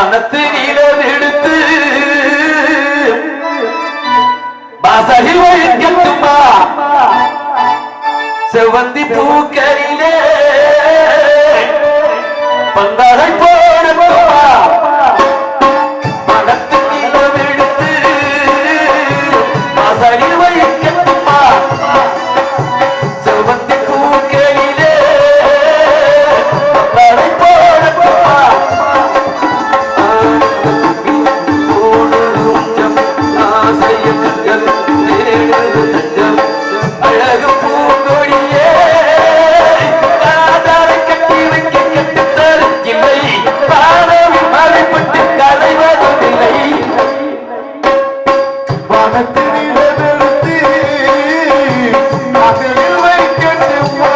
வானத்து நிலவெடுத்து வாசலில் வைக்கட்டுமா செவந்தி பூக்கரிலே பந்தாரை போடட்டுமா வானத்து நிலவெடுத்து வாசலில் வைக்கட்டுமா செவந்தி பூக்கரிலே பந்தாரை போடட்டுமா அழகு பூங்கொடியே காதாரை கட்டி வைக்க கட்டுத்தரும் இல்லை பாடவில் மறைப்பட்டு கலைவதில்லை வானத்தில் நிலவெடுத்து அதில் வைக்கட்டுமா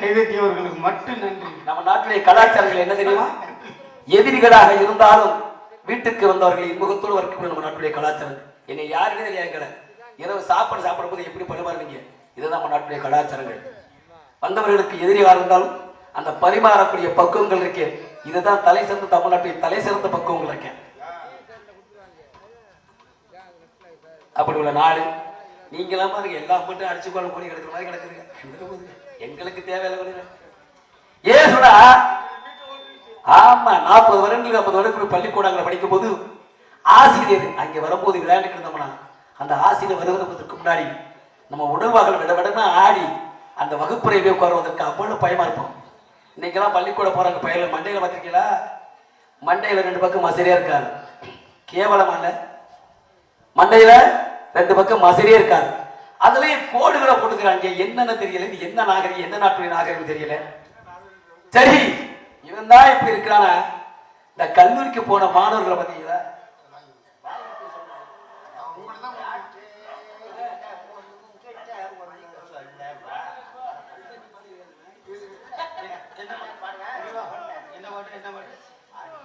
கைதட்டியவர்களுக்கு மட்டும் நன்றி. நம்ம நாட்டிலே கலாச்சாரங்கள் என்ன தெரியுமா? எதிரிகளாக இருந்தாலும் வீட்டுக்கு வந்தவர்களின் முகத்தோடு வரைக்கும் நம்ம நாட்டுடைய கலாச்சாரம். என்னை யாருமே தெரியாது. இரவு சாப்பிடும் போது எப்படி பரிமாறுவீங்க? இதுதான் நம்ம நாட்டுடைய கலாச்சாரங்கள். வந்தவர்களுக்கு எதிரியாக இருந்தாலும் அந்த பரிமாறக்கூடிய பக்குவங்கள் இருக்கே, இதுதான் தலை சிறந்த தமிழ்நாட்டுடைய தலை சிறந்த பக்குவங்கள் இருக்கேன். அப்படி உள்ள நாடு நீங்களாம் பாருங்க, எல்லா மட்டும் அடிச்சு கொள்ள போய் கிடக்குற மாதிரி கிடக்குதுங்க. எங்களுக்கு தேவையில்லை. ஏன் சொன்னா, ஆமா 40 வருடங்களுக்கு 50 வருடங்களுக்கு பள்ளிக்கூடங்களை படிக்கும் போது ஆசிரியர் அங்கே வரும்போது விளையாண்டுட்டு இருந்தோம்னா, அந்த ஆசிரியர் வருவதற்கு முன்னாடி நம்ம உணவாக விடவிடனா ஆடி அந்த வகுப்புறையிலே உட்காருவதற்கு அவ்வளவு பயமா இருப்போம். இன்னைக்கெல்லாம் பள்ளிக்கூட போறாங்க பயில மண்டையில பார்த்திருக்கீங்களா? மண்டையில 2 பக்கம் மசரியா இருக்காரு. கேவலமான மண்டையில 2 பக்கம் மசரியா இருக்காரு. அதுலயும் கோடுகளை போட்டுக்கிறாங்க. என்னன்னு தெரியல, இது என்ன நாகரிகம், என்ன நாட்டுடைய நாகரிகம் தெரியல. சரி, இவன் தான் இப்படி இருக்கிறான. இந்த கல்லூரிக்கு போன மாணவர்களை பார்த்தீங்களா?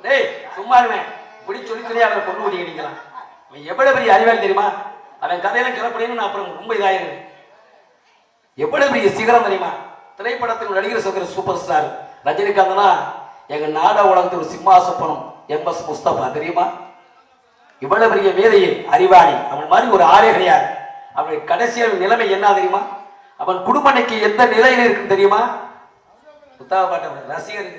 டேய் சும்மா இருவேன். இப்படி சொல்லி சொல்லி அவரை கொண்டு ஓடிக்கலாம். அவன் எவ்வளவு பெரிய அறிவாளி தெரியுமா? அவன் கதையெல்லாம் கிளப்படின்னு நான் அப்புறம் ரொம்ப இதாயிரு. எவ்வளவு பெரிய சிகரம் தெரியுமா? திரைப்படத்தில் நடிகர் சொல்கிற சூப்பர் ஸ்டார் ரஜினிகாந்த்னா எங்க நாடக உலகத்தில் ஒரு சிம்மாசப்பனம் MS முஸ்தபா தெரியுமா? இவ்வளவு பெரிய மேதையை அறிவாளி அவன் மாதிரி ஒரு ஆளே கிடையாது. அவனுடைய கடைசியான நிலைமை என்ன தெரியுமா? அவன் குடும்பனைக்கு எந்த நிலையில இருக்குன்னு தெரியுமா? புத்தக பாட்ட ரசிகர்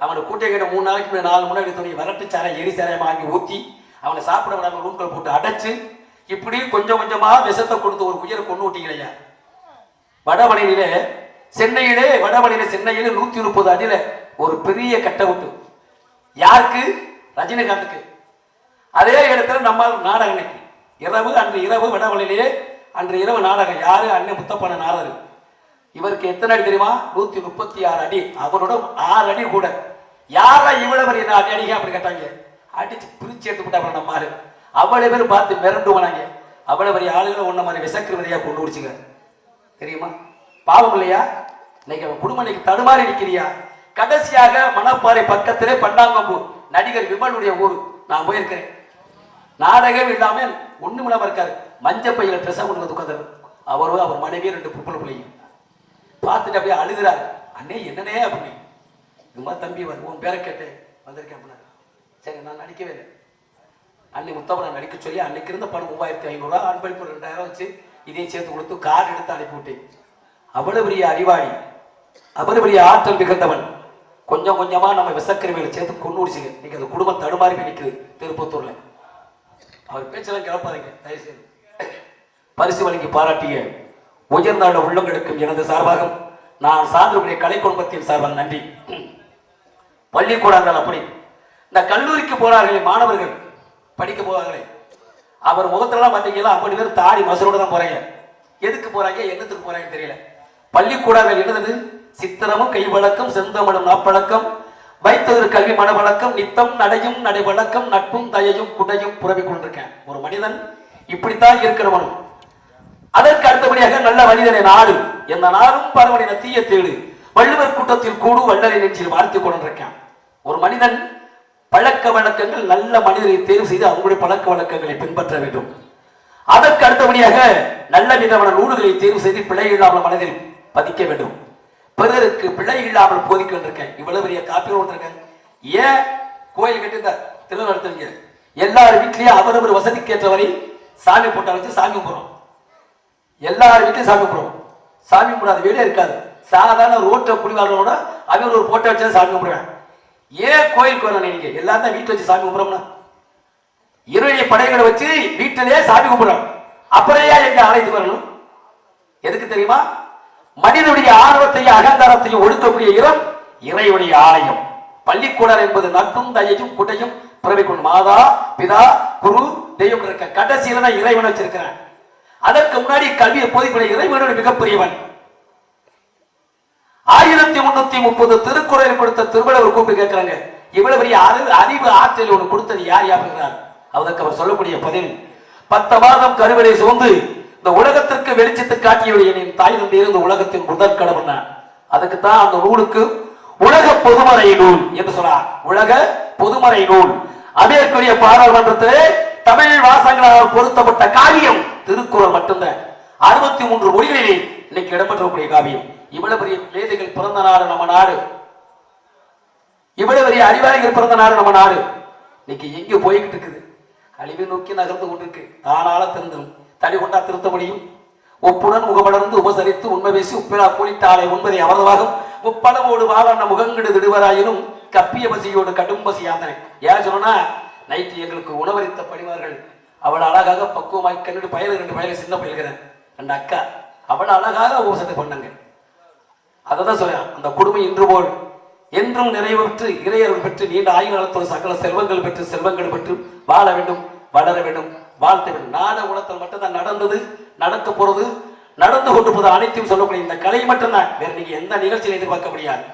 அவனை கூட்டை கிட்ட 3 நாளைக்கு முன்னாடி 4 முன்னாடி துணி வரட்டு சாரம் எரி சாரம் வாங்கி ஊற்றி அவனை சாப்பிட விடாம ரூம்கள் போட்டு அடைச்சு இப்படி கொஞ்சம் கொஞ்சமா விஷத்தை கொடுத்து ஒரு உயிரை கொண்டு விட்டீங்களையா. வடமலையிலே சென்னையிலே 130 அடியில ஒரு பெரிய கட்ட விட்டு யாருக்கு? ரஜினிகாந்துக்கு. அதே இடத்துல நம்ம நாடகம் அன்று இரவு வடமலையிலேயே அன்று இரவு நாடகம். யாரு? அண்ணன் முத்தப்பன நாரதர். இவருக்கு எத்தனை அடி தெரியுமா? 136 அடி. அவரோட 6 அடி கூட. யாரா இவ்வளவு பெரிய அடிக்க அப்படி கேட்டாங்க. அடிச்சு பிரிச்சு எடுத்து விட்டா நம்ம ஆளு. அவ்வளவு பேர் பார்த்து மிரண்டு போனாங்க. அவ்வளவு பெரிய ஆளுகளை ஒன்ன மாதிரி விசக்கிருவதையா கொண்டு முடிச்சுக்க தெரியுமா? பாவம் இல்லையா? இன்னைக்கு அவன் குடும்பம் இன்னைக்கு தடுமாறி நிற்கிறியா? கடைசியாக மணப்பாறை பக்கத்திலே பண்டாங்கம்பூர் நடிகர் விமலுடைய ஊர் நான் போயிருக்கிறேன். நாடகம் இல்லாம ஒண்ணும் இல்லாம இருக்காரு. மஞ்ச பையில ட்ரெஸ் கொண்டு வந்து உட்காந்து அவரும் அவர் மனைவி 2 புப்பள பிள்ளையும் பார்த்துட்டு அப்படியே அழுகிறாரு. அண்ணே என்னனே அப்படி இது மாதிரி தம்பி உன் பேரை கேட்டு வந்திருக்கேன் அப்படின்னா சரி நான் நடிக்கவே இல்லை. அன்னை முத்தப்பனை நடிக்க சொல்லி அன்னைக்கு இருந்த பணம் 3500 அன்பளிப்பு 2000 வச்சு இதையும் சேர்த்து கொடுத்து கார் எடுத்து அனுப்பிவிட்டேன். அவ்வளவு பெரிய அறிவாளி, அவ்வளவு பெரிய ஆற்றல் மிகுந்தவன். கொஞ்சம் கொஞ்சமா நம்ம விசக்கருவிகளை சேர்த்து கொண்டு முடிச்சுங்க. இன்னைக்கு அந்த குடும்பம் தடுமாறி நிற்குது திருப்பத்தூர்ல. அவர் பேச்செல்லாம் கிளப்பாதீங்க தயவுசெய்து. பரிசு வழங்கி பாராட்டிய உயர்ந்தாண்ட உள்ளங்களுக்கும் எனது சார்பாக நான் சார்ந்தவருடைய கலை குடும்பத்தின் சார்பாக நன்றி. பள்ளிக்கூடங்கள் அப்படி இந்த கல்லூரிக்கு போறார்களே மாணவர்கள் படிக்க போவாங்களே அவர் முகத்திலாம் பார்த்தீங்கன்னா 50 பேர் தாடி மசரோட தான் போறாங்க. எதுக்கு போறாங்க என்னத்துக்கு போறாங்கன்னு தெரியல. பள்ளிக்கூடங்கள் என்னது? சித்திரமும் கை வழக்கம் செந்தமிழும் நாப்பழக்கம் வைத்தது கல்வி மனவழக்கம் நித்தம் நடையும் நடைவழக்கம் நட்பும் தயையும் குடையும் புறவி கொண்டிருக்கேன். ஒரு மனிதன் இப்படித்தான் இருக்கணும். அதற்கு அடுத்தபடியாக நல்ல மனிதனை நாடு எந்த நாடும் பரவனின தீய தேடு வள்ளுவர் கூட்டத்தில் கூடு வள்ளலை நெஞ்சில் வாழ்த்து கொண்டிருக்கேன். ஒரு மனிதன் பழக்க வழக்கங்கள் நல்ல மனிதரை தேர்வு செய்து அவங்களுடைய பழக்க வழக்கங்களை பின்பற்ற வேண்டும். அதற்கு அடுத்தபடியாக நல்ல விதமான நூல்களை தேர்வு செய்து பிழை இல்லாமல் மனதில் பதிக்க வேண்டும். பிறருக்கு பிழை இல்லாமல் போதிக்க வேண்டியிருக்கேன். இவ்வளவு பெரிய காப்பியோடு வந்திருக்கேன். ஏன் கோயில் கட்டி திருநடத்துவீங்க? எல்லார் வீட்லயும் அவரவர் வசதிக்கு ஏற்றவரை சாமி போட்டா வச்சு சாமி கும்பிடுறோம். எல்லார் வீட்லயும் சாமி கும்பிடுறோம். சாமி கும்பிடாத வீடே இருக்காது. சாதாரண ரோட்டை குடிவாளரோட அவங்க ஒரு போட்டோ வச்சு சாமி கும்பிடுவேன். ஏன் கோயிலுக்கு வரணும்? நீங்க எல்லாரும் தான் வீட்டுல வச்சு சாமி கும்பிடுறோம்னா இருவழிய படைகளை வச்சு வீட்டிலேயே சாமி கும்பிடுறோம். அப்புறம் எங்க ஆலயத்துக்கு வரணும்? எதுக்கு தெரியுமா? மனிதனுடைய ஆர்வத்தையும் அகங்காரத்தையும் ஒடுக்கக்கூடிய இடம் இறைவனுடைய ஆலயம். பள்ளிக்கூடம் என்பது நட்பும் தயையும் குடையும் பிறவிக்கும் மாதா பிதா குரு தெய்வம் இருக்க கடைசியில தான் இறைவன் வச்சிருக்கிறேன். அதற்கு முன்னாடி கல்வியை போதிக்கூடிய இறைவனோட மிகப்பெரியவன். 1330 திருக்குறள் கொடுத்த திருவள்ளுவர் கூப்பிட்டு கேட்கிறாங்க, இவ்வளவு பெரிய அறிவு ஆற்றல் ஒன்று கொடுத்தது யார் யாருங்கிறார். அதற்கு அவர் சொல்லக்கூடிய பதில் 10 மாதம் கருவிலை சுமந்து இந்த உலகத்திற்கு வெளிச்சத்தை காட்டியவடைய என் தாய் தந்தை இருந்து உலகத்தின் முதல் கடவுள். அதுக்கு தான் அந்த நூலுக்கு உலக பொதுமறை நூல் என்று சொன்னார். உலக பொதுமறை நூல். அமெரிக்க பாராளுமன்றத்திலே தமிழ் வாசகங்களால் பொருத்தப்பட்ட காவியம் திருக்குறள் மட்டும்தான். 63 மொழிகளிலே இன்னைக்கு இடம்பெற்றக்கூடிய காவியம். இவ்வளவு பெரிய மேதைகள் பிறந்த நாடு நம்ம நாடு. இவ்வளவு பெரிய அறிவாளிகள் பிறந்த நாடு நம்ம நாடு. இன்னைக்கு எங்க போய்கிட்டு இருக்குது? அழிவை நோக்கி நகர்ந்து கொண்டிருக்கு. தானால திருந்தும் தனி கொண்டா திருத்த முடியும். ஒப்புடன் முகமலர்ந்து உபசரித்து உண்மை பேசி உப்பிலா கூலிட்டாலை உண்பதை அவரவாகும் முப்படமோடு வாழ முகங்கிடு திடுவராயினும் கப்பிய பசியோடு கடும் பசி ஆந்தனை. ஏன் சொன்னா நைட்டு எங்களுக்கு உணவளித்த பணிவார்கள் அவள் அழகாக பக்குவமாய் கண்டு பயலு 2 பயலு சின்ன பயில்கிறேன் 2 அக்கா அவள் அழகாக ஊசத்தை பண்ணாங்க. அததான் சொல்றேன். அந்த குடும்பம் இன்று போல் என்றும் நிறைவேற்று இறையர்கள் பெற்று நீண்ட ஆயுள் நலத்தோடு சகல செல்வங்கள் பெற்று செல்வங்கள் பெற்று வாழ வேண்டும், வளர வேண்டும், வாழ்த்த வேண்டும். நாட உலகத்தில் மட்டும்தான் நடந்தது, நடக்க போறது, நடந்து கொண்டு போது அனைத்தையும் சொல்லக்கூடிய இந்த கலை மட்டும்தான். வேற நீங்க எந்த நிகழ்ச்சியை எதிர்பார்க்க முடியாது.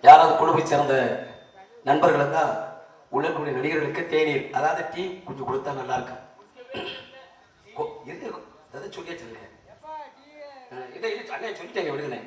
யாராவது குழுவை சேர்ந்த நண்பர்கள் தான் உள்ளக்கூடிய நடிகர்களுக்கு தேநீர், அதாவது டீ கொஞ்சம் கொடுத்தா நல்லா இருக்கும். சொல்லியாச்சு சொல்லிட்டேங்க விடுங்கண்ணே.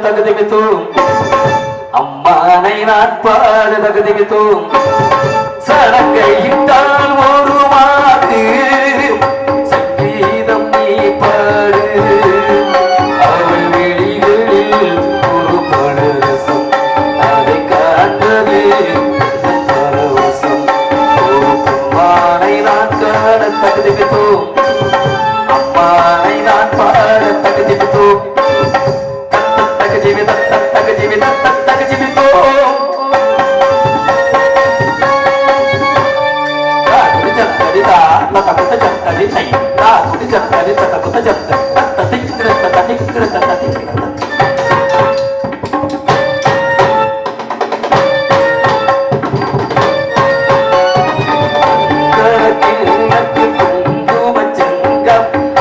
தகுதிமித்தோம் அம்மானை நான் பாடு தகுதிமித்தோம் சடங்கையிட்டால் ஒரு மாது சங்கீதம் நீ பாடு அவள் வெளிகளில் ஒரு படரசம் அதை காட்டவே பரவசம். ஒரு பொம்மானை நான் காண தகுதிமித்தோம் அம்மானை நான் பாட தகுதிமித்தோம்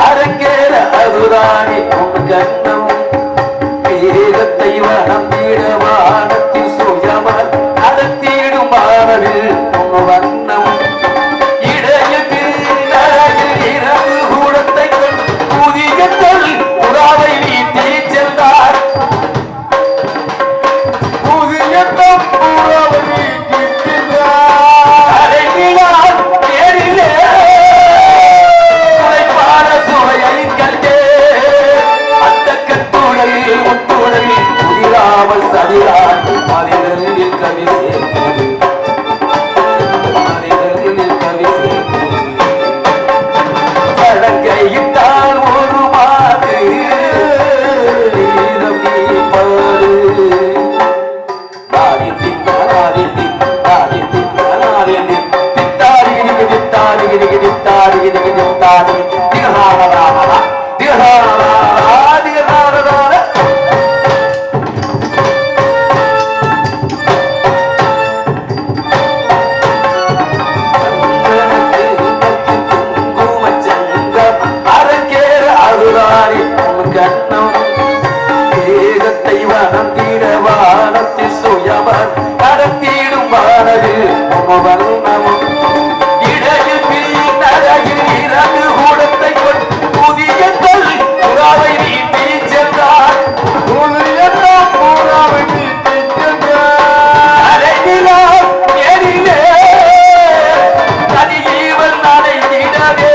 அரங்கேற அதுதானே கண்ணம் வேகத்தை வளர்ந்திட வானத்தில் சுயமர் நடத்திடும் மாணவில் வண்ணம் இடையது இரவு கூடத்தை புதிய தொழில் புறாவை நீட்டி சென்றார் புதிய புறாவை நீட்டி சென்றார் அடைகிறார் நேரிலே சுவைப்பான சுவையை கண்டே அந்த கட்டுடல் ஒட்டுடல் புதிராமல் சதிரால் மனிதனில் கவி சேர்ந்தது மனிதனில் கவி சேர்ந்தது சடங்கையிட்டால் ஒரு மாது பாடு நாடி தின்னாடி தின்னாடி தின்னாடி திட்டாடி திட்டாடி திட்டாடி திட்டாடி திகாரா திகாரா கண்ணம் வேகத்தை வனத்திட வானத்தில் சுயவர் நடத்திடும் வானது வண்ணமும் இடையில் நரையில் இறகு கூடத்தை புதிய தொழில் புறாவை நீட்டி சென்றார் புதிய புறாவை நீட்டி சென்றார் அடைகிறார் நேரிலே தனியீவன் நடைந்திடவே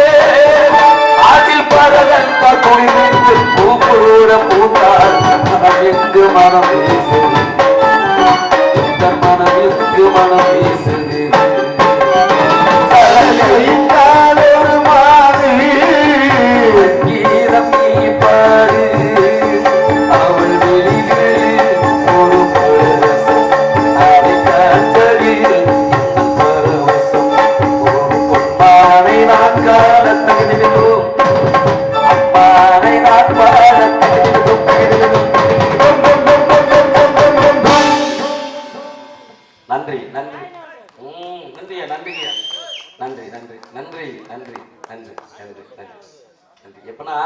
அதில் பரதன் குடிந்து பூப்பூர பூத்தார் மனம் எங்கு மனம் பேசுது இந்த மனம் எங்கு மனம் பேசுது ஒரு மாதிரி கீதம் நீ பாடு அவள் வெளியில் ஒரு பரவசம் அதை கண்டதில் பரவசம். ஒரு பொன்மானை நான் காண தகுதிவிட்டோம் நன்றி நன்றி நன்றியா நன்றியா நன்றி நன்றி நன்றி நன்றி நன்றி நன்றி நன்றி நன்றி. எப்பனா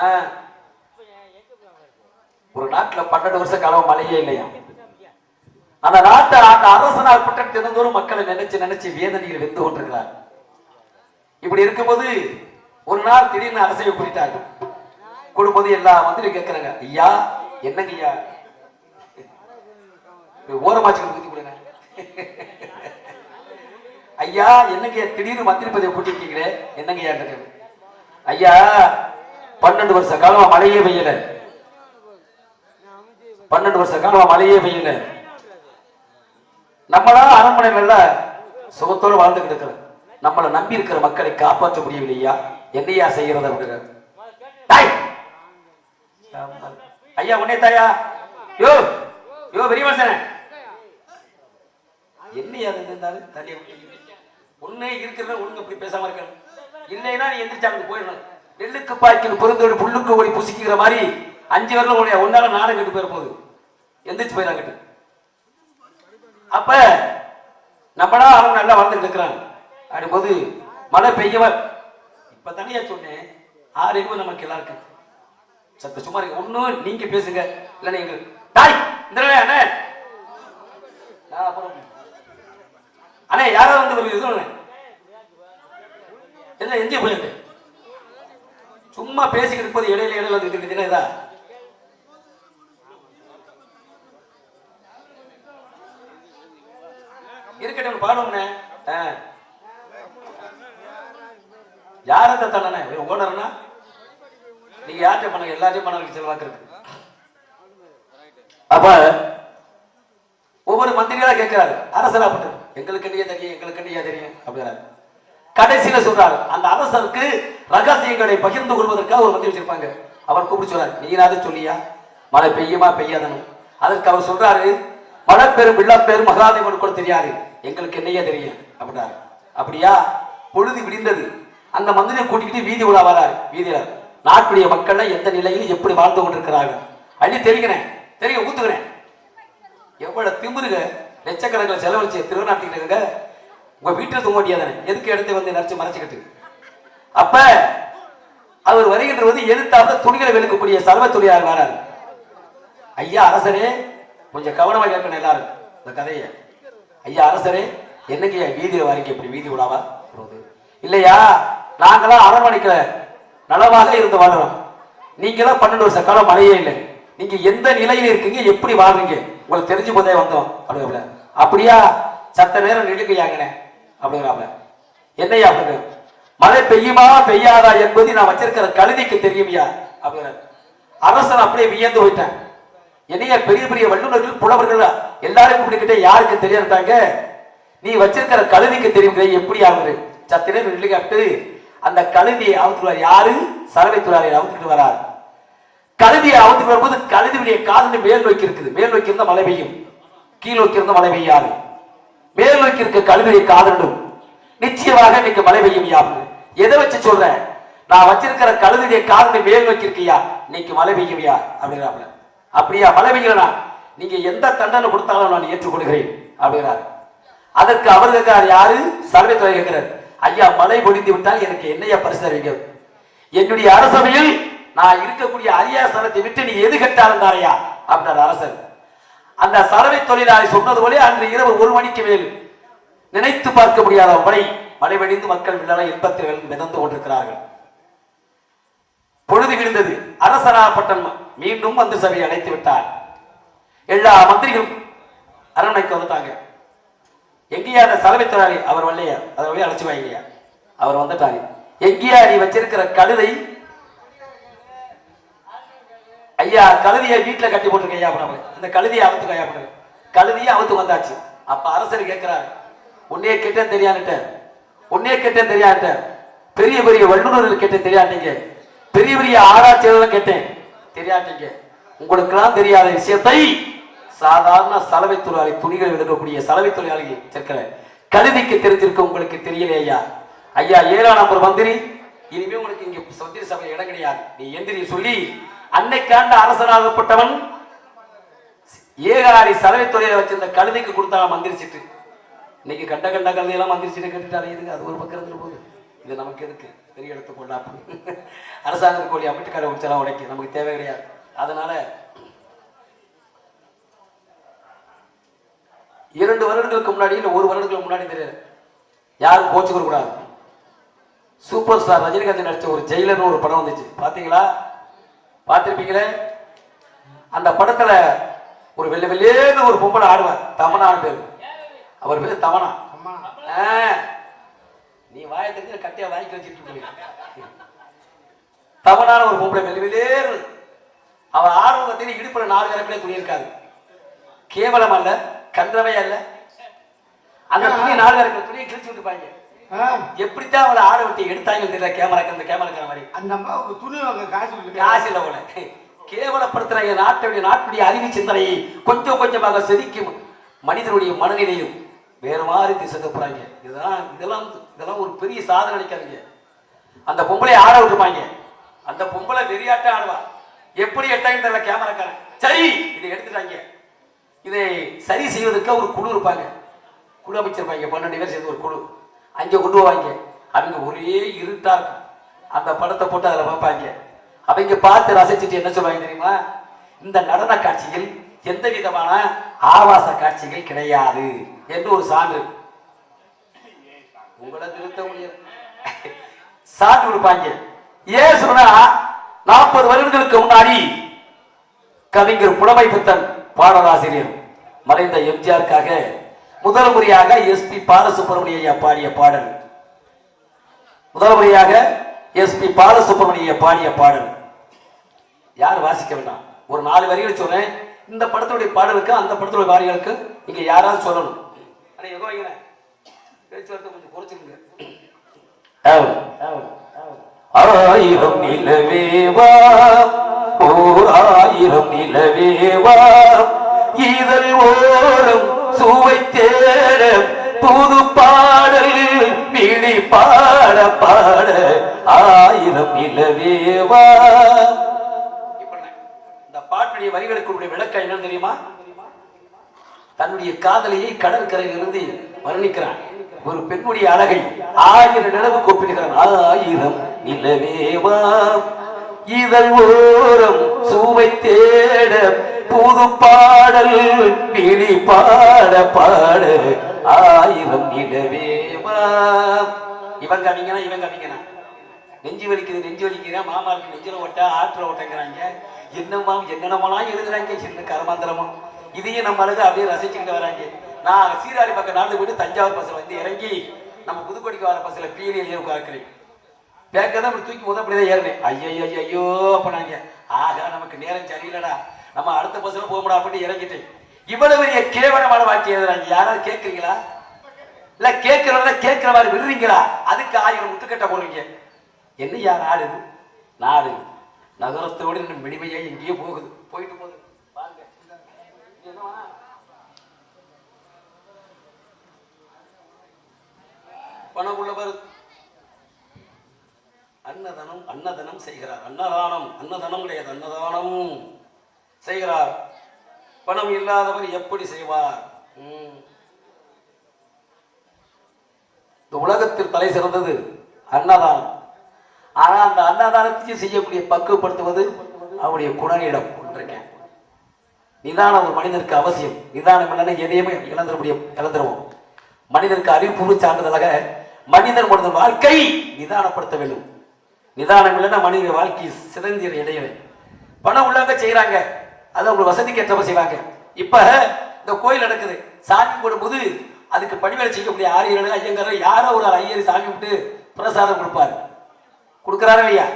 ஒரு நாட்டுல 12 வருஷ காலம் மழையே இல்லையா, அந்த நாட்டை அரசனால் பட்ட தினந்தோறும் மக்களை நினைச்சு நினைச்சு வேதனையில் வெந்து கொண்டிருக்கிறார். இப்படி இருக்கும்போது ஒரு நாள் திடீர்னு அரசையை கூட்டிட்டாங்க. கூடும்போது எல்லா மந்திரி கேட்கிறாங்க, ஐயா என்னங்க ஐயா ஓரமாச்சு கொடுங்க ஐயா என்னங்க திடீர்னு மந்திரி பதவியை கூட்டிருக்கீங்களே என்னங்க ஐயா? ஐயா 12 வருஷ காலமா மழையே பெய்யல. 12 வருஷ காலமா மழையே பெய்யல. நம்மளா அரண்மனைகள்ல சுகத்தோடு வாழ்ந்துகிட்டு இருக்கிறோம். நம்மளை நம்பி இருக்கிற மக்களை காப்பாற்ற முடியவில்லையா? என்னையா செய்யறது அப்படிங்கிறார். ஐயா உன்னே தாயா யோ யோ பெரிய மனுஷன் என்னையா இருந்தாலும் தண்ணி ஒண்ணு இருக்கிறத ஒழுங்கு அப்படி பேசாம இருக்கணும். இல்லைன்னா நீ எந்திரிச்சாங்க போயிடணும். நெல்லுக்கு பாய்க்கணும் பொருந்தோடு புல்லுக்கு ஓடி புசிக்கிற மாதிரி 5 வரல உடைய ஒன்னால நானும் கெட்டு போயிட போகுது. எந்திரிச்சு போயிடாங்கட்டு. அப்ப நம்மளா அவங்க நல்லா வாழ்ந்துட்டு இருக்கிறாங்க. அப்படின்போது மழை பெய்யவர் இப்ப தனியா சொன்னேன் 6 அறிவு நமக்கு எல்லாருக்கும் சத்த சும்மா இருக்கு. ஒன்னும் நீங்க பேசுங்க இல்ல எங்க தாய் இந்த அண்ணே அப்புறம் அண்ணே யாராவது வந்து ஒரு இது என்ன எங்கே போயிருக்கு சும்மா பேசிக்கிட்டு போது இடையில இடையில வந்து இதா இருக்கட்டும் பாடும்ண்ணே. யாரத்தை தானே ஓனர்னா நீங்க யார்கிட்ட பண்ண எல்லாத்தையும் பண்ண செலவாக்குறது. அப்ப ஒவ்வொரு மந்திரிகளா கேட்கிறாரு அரசராப்பட்டு எங்களுக்கு என்னையா தெரியும் எங்களுக்கு என்னையா தெரியும் அப்படிங்கிறாரு. கடைசியில சொல்றாரு அந்த அரசருக்கு ரகசியங்களை பகிர்ந்து கொள்வதற்காக ஒரு மந்திரி வச்சிருப்பாங்க. அவர் கூப்பிட்டு சொல்றாரு நீனாவது சொல்லியா மழை பெய்யுமா பெய்யாதனும். அதற்கு அவர் சொல்றாரு மழை பெரும் விழா பெரும் மகாதேவன் கூட தெரியாது எங்களுக்கு என்னையா தெரியும் அப்படின்னாரு. அப்படியா பொழுது விடிந்தது. அந்த மந்திரியை கூட்டிக்கிட்டு வீதி உலா வராரு. வீதியில நாட்டுடைய மக்கள் எந்த நிலையில் எப்படி வாழ்ந்து கொண்டிருக்கிறார்கள் அள்ளி தெரிகிறேன் தெரியும் ஊத்துக்கிறேன். எவ்வளவு திமுருக லட்சக்கணக்கில் செலவழிச்சு திருநாட்டிக்கிட்டு உங்க வீட்டில் தூங்க முடியாதானே எதுக்கு எடுத்து வந்து நரைச்சு மறைச்சுக்கிட்டு. அப்ப அவர் வருகின்ற போது எதிர்த்தாப்புல துணிகளை வெளுக்கக்கூடிய சர்வ தொழிலாளர் வராரு. ஐயா அரசரே கொஞ்சம் கவனமா கேட்கணும் எல்லாரும் இந்த கதையை. ஐயா அரசரே என்னங்க வீதியில வரீங்க இப்படி வீதி விழாவா இல்லையா? நாங்களாம் அரண்மனைக்கல நலவாக இருந்து வாழ்றோம். நீங்களாம் 12 வருஷ காலம் மழையே இல்லை. நீங்க எந்த நிலையில இருக்கீங்க எப்படி வாழ்றீங்க உங்களுக்கு தெரிஞ்சு போதே வந்தோம் அப்படிங்கிற. அப்படியா சத்த நேரம் நிலுக்கையாங்கண்ணே அப்படிங்கிறாப்ல. என்னையா அப்படின்னு மழை பெய்யுமா பெய்யாதா என்பது நான் வச்சிருக்கிற கழுதிக்கு தெரியுமையா அப்படிங்கிற. அரசன் அப்படியே வியந்து போயிட்டேன். என்னையா பெரிய பெரிய வல்லுநர்கள் புலவர்கள் எல்லாரும் கூப்பிட்டுக்கிட்டே யாருக்கு தெரியாட்டாங்க நீ வச்சிருக்கிற கழுதிக்கு தெரியும் எப்படி ஆகுது சத்த நேரம் நிலுக்காட்டு அந்த கழுதியை அவுத்துருவார். யாரு சலவை தொழிலாளர் அவுத்துட்டு வரார். கழுதியை அவுத்துட்டு வரும்போது கழுதியுடைய காதல் மேல் நோக்கி இருக்குது. மேல் நோக்கி இருந்தா மழை பெய்யும் கீழ் நோக்கி இருந்தா மழை பெய்யாது. மேல் நோக்கி இருக்க கழுதியை காதலும் நிச்சயமாக இன்னைக்கு மழை பெய்யும் யாரு எதை வச்சு சொல்றேன் நான் வச்சிருக்கிற கழுதியுடைய காதலை மேல் நோக்கி இருக்கியா இன்னைக்கு மழை பெய்யும்யா அப்படிங்கிறாப்ல. அப்படியா மழை பெய்யலனா நீங்க எந்த தண்டனை கொடுத்தாலும் நான் ஏற்றுக்கொள்கிறேன் அப்படிங்கிறாரு. அதற்கு அவர் கேட்கிறார் யாரு சலவை தொழில் கேட்கிறார். ஐயா மழை பொழிந்து விட்டால் எனக்கு என்னையா பரிசு தருவீங்க? என்னுடைய அரசவையில் நான் இருக்கக்கூடிய அரியாசனத்தை விட்டு நீ எது கேட்டாலும் தாரையா அப்படின்னார் அரசர். அந்த சலவை தொழிலாளி சொன்னது போல அன்று இரவு 1 மணிக்கு மேல் நினைத்து பார்க்க முடியாத மழை வெடிந்து மக்கள் இன்பத்தில் மிதந்து கொண்டிருக்கிறார்கள். பொழுது விழுந்தது. அரசனாப்பட்டன் மீண்டும் வந்து சபையை அழைத்து விட்டார். எல்லா மந்திரிகளும் அரண்மனைக்கு வந்துட்டாங்க. எங்கேயா அந்த சலவை தொழிலாளி அவர் வரலையா அதை அழைச்சு வாங்கயா அவர் வந்துட்டாரு. எங்கேயா நீ வச்சிருக்கிற கழுதை ஐயா கழுதியை வீட்டுல கட்டி போட்டிருக்கையா அந்த கழுதியை அவுத்துக்கையா கழுதியை அவுத்து வந்தாச்சு. அப்ப அரசர் கேட்கிறார் உன்னே கேட்டேன் தெரியான்ட்ட உன்னே கேட்டேன் தெரியான்ட்ட பெரிய பெரிய வல்லுநர்கள் கேட்டேன் தெரியாட்டீங்க பெரிய பெரிய ஆராய்ச்சியாளர்கள் கேட்டேன் தெரியாட்டீங்க. உங்களுக்கு எல்லாம் தெரியாத விஷயத்தை சாதாரண சலவை தொழிலாளி துணிகள் எடுக்கக்கூடிய சலவை தொழிலாளி சேர்க்கிற கழுதிக்கு தெரிஞ்சிருக்க உங்களுக்கு தெரியலையா? ஐயா 7ஆம் நம்பர் மந்திரி இனிமே உங்களுக்கு இங்க மந்திரி சபையில் இடம் கிடையாது நீ எந்திரி சொல்லி அன்னைக்காண்ட அரசனாகப்பட்டவன் ஏகாரி சலவை தொழிலை வச்சிருந்த கழுதிக்கு கொடுத்தா மந்திரிச்சிட்டு இன்னைக்கு கண்ட கழுதையெல்லாம் மந்திரிச்சிட்டு கட்டுட்டாரு. இதுக்கு அது ஒரு பக்கம் இருந்துட்டு போகுது. இது நமக்கு எதுக்கு பெரிய இடத்து கொண்டா அரசாங்கத்துக்கு கோழி அமைட்டுக்கார உடிச்செல்லாம் உடைக்க நமக்கு தேவை கிடையாது. அதனால 2 வருடங்களுக்கு முன்னாடி இல்ல 1 வருடங்களுக்கு முன்னாடி தெரியாது யாரும் கோச்சுக்க கூடாது. சூப்பர் ஸ்டார் ரஜினிகாந்த் நடிச்ச ஒரு ஜெயிலர்னு ஒரு படம் வந்துச்சு பாத்தீங்களா? பார்த்திருப்பீங்களே. அந்த படத்துல ஒரு வெள்ளேன்னு ஒரு பொம்பளை ஆடுவார். தமனான்னு பேரு அவர் பேரு தமனா. நீ வாயை தெரிஞ்சு கட்டியா வாங்கி வச்சுட்டு போய் தவறான ஒரு பொம்பளை வெளியிலேறு அவன் ஆர்வத்தின் இடுப்புல 4 கரப்பிலே துணி இருக்காது. கேவலம் அல்ல, கன்றவை அல்ல. அந்த துணி 4 கரப்பில துணியை கிழிச்சு விட்டுப்பாங்க. எப்படித்தான் அவளை ஆட விட்டு எடுத்தாங்கன்னு தெரியல. கேமராக்கார மாதிரி அந்த அம்மாவுக்கு துணி வாங்க காசு இல்லை போல கேவலப்படுத்துறாங்க. நாட்டுடைய அறிவு சிந்தனையை கொஞ்சம் கொஞ்சமாக செதுக்கும் மனிதனுடைய மனநிலையும் வேறு மாதிரி திசை போறாங்க. இதெல்லாம் ஒரு பெரிய சாதனை நினைக்காதீங்க. அந்த பொம்பளை ஆட விட்டுப்பாங்க. அந்த பொம்பளை வெறியாட்டம் ஆடுவா. எப்படி எட்டாங்க தெரியல கேமராக்காரன். சரி இதை எடுத்துட்டாங்க. இதை சரி செய்வதற்கு ஒரு குழு இருப்பாங்க. குழு அமைச்சிருப்பாங்க. 12 பேர் சேர்ந்து ஒரு குழு அங்கே கொண்டு போவாங்க. அவங்க ஒரே இருட்டா இருக்கும். அந்த படத்தை போட்டு அதில் பார்ப்பாங்க. அவங்க பார்த்து ரசிச்சுட்டு என்ன சொல்லுவாங்க தெரியுமா? இந்த நடன காட்சியில் எந்த விதமான ஆபாச காட்சிகள் கிடையாது என்று ஒரு சான்று உங்களை திருத்த முடியும் சான்று கொடுப்பாங்க. ஏன் சொன்னா 40 வருடங்களுக்கு முன்னாடி கவிஞர் புலமை புத்தன் பாடலாசிரியர் மறைந்த எம்ஜிஆருக்காக முதல் முறையாக எஸ்பி பாலசுப்ரமணிய பாடிய பாடல். முதல் முறையாக எஸ்பி பாலசுப்ரமணிய பாடிய பாடல் யார் வாசிக்க வேண்டாம். ஒரு 4 வரிகள் சொன்னேன். இந்த படத்துடைய பாடலுக்கு அந்த படத்துடைய வாரிகளுக்கு இங்க யாராவது சொல்லணும். பேச்சுவார்த்தை கொஞ்சம் குறைச்சிருங்க. ஆயிரம் நிலவேவா ஓர் ஆயிரம் நிலவேவா இதழ் ஓரம் சுவை தேட புது பாடல் விழி பாட பாட ஆயிரம் நிலவேவா. இந்த பாட்டுடைய வரிகளுக்கு விளக்கம் என்னன்னு தெரியுமா? தன்னுடைய காதலியை கடற்கரையிலிருந்து வர்ணிக்கிறான். ஒரு பெண்ணுடைய அழகை 1000 நிலவு கொப்பிடுகிறான். ஆயிரம் நிலவேவா இதழ் ஓரம் சுவை தேட புது பாடல் விழி பாட பாட ஆயிரம் நிலவேவா. இவங்க அவங்கன்னா நெஞ்சு வலிக்குது மாமாவுக்கு நெஞ்சில ஓட்ட ஆற்ற ஓட்டங்கிறாங்க. என்னென்னமெல்லாம் எழுதுறாங்க. சின்ன கரமாந்திரமா இதையும் நம்ம அழகு அப்படியே ரசிச்சுக்கிட்டு வராங்க. நான் சீராடி பக்கம் நடந்து போயிட்டு தஞ்சாவூர் பஸ்ஸில் வந்து இறங்கி நம்ம புதுக்கோட்டைக்கு வர பஸ்ஸில் பீரியல் உட்காருக்கிறேன். பேக்கதான் அப்படி தூக்கி முதப்படிதான் ஏறினேன். ஐயோ பண்ணாங்க. ஆகா நமக்கு நேரம் சரியில்லடா, நம்ம அடுத்த பஸ்ஸில் போக முடியாது அப்படின்னு இறங்கிட்டேன். இவ்வளவு பெரிய கேவலமான வாழ்க்கை எழுதுறாங்க. யாராவது கேட்குறீங்களா? இல்லை கேட்குறவங்க கேட்குற மாதிரி விடுறீங்களா? அதுக்கு 1000 முட்டுக்கட்டை போடுறீங்க. என்ன யார் ஆடுது? நாடு நகரத்தோடு மினிமையாக எங்கேயோ போயிட்டு போகுது. பணம் உள்ளவர் அன்னதானம் செய்கிறார். அன்னதானம் கிடையாது, அன்னதானம் செய்கிறார். பணம் இல்லாதவர் எப்படி செய்வார்? இந்த உலகத்தில் தலை சிறந்தது அன்னதானம். ஆனா அந்த அன்னதானத்தையும் செய்யக்கூடிய பக்குவப்படுத்துவது அவருடைய குணநீடம். நிதானம் ஒரு மனிதனுக்கு அவசியம். நிதானம் இல்லைன்னா எதையுமே இழந்துருவோம். மனிதனுக்கு அறிவுபூர்வ சார்ந்ததாக மனிதன் வாழ்க்கை நிதானப்படுத்த வேண்டும். நிதானம் இல்லைன்னா மனித வாழ்க்கை சிறந்த இடையவே. பணம் உள்ளவங்க செய்யறாங்க, அது அவங்க வசதிக்கு ஏற்றப்ப செய்வாங்க. இப்ப இந்த கோயில் நடக்குது, சாமி போடும்போது அதுக்கு பணிவேலை செய்யக்கூடிய ஆரியர்கள் ஐயங்காரர் யாரோ ஒரு ஐயர் சாமி விட்டு பிரசாதம் கொடுப்பாரு. கொடுக்கிறாரா இல்லையா?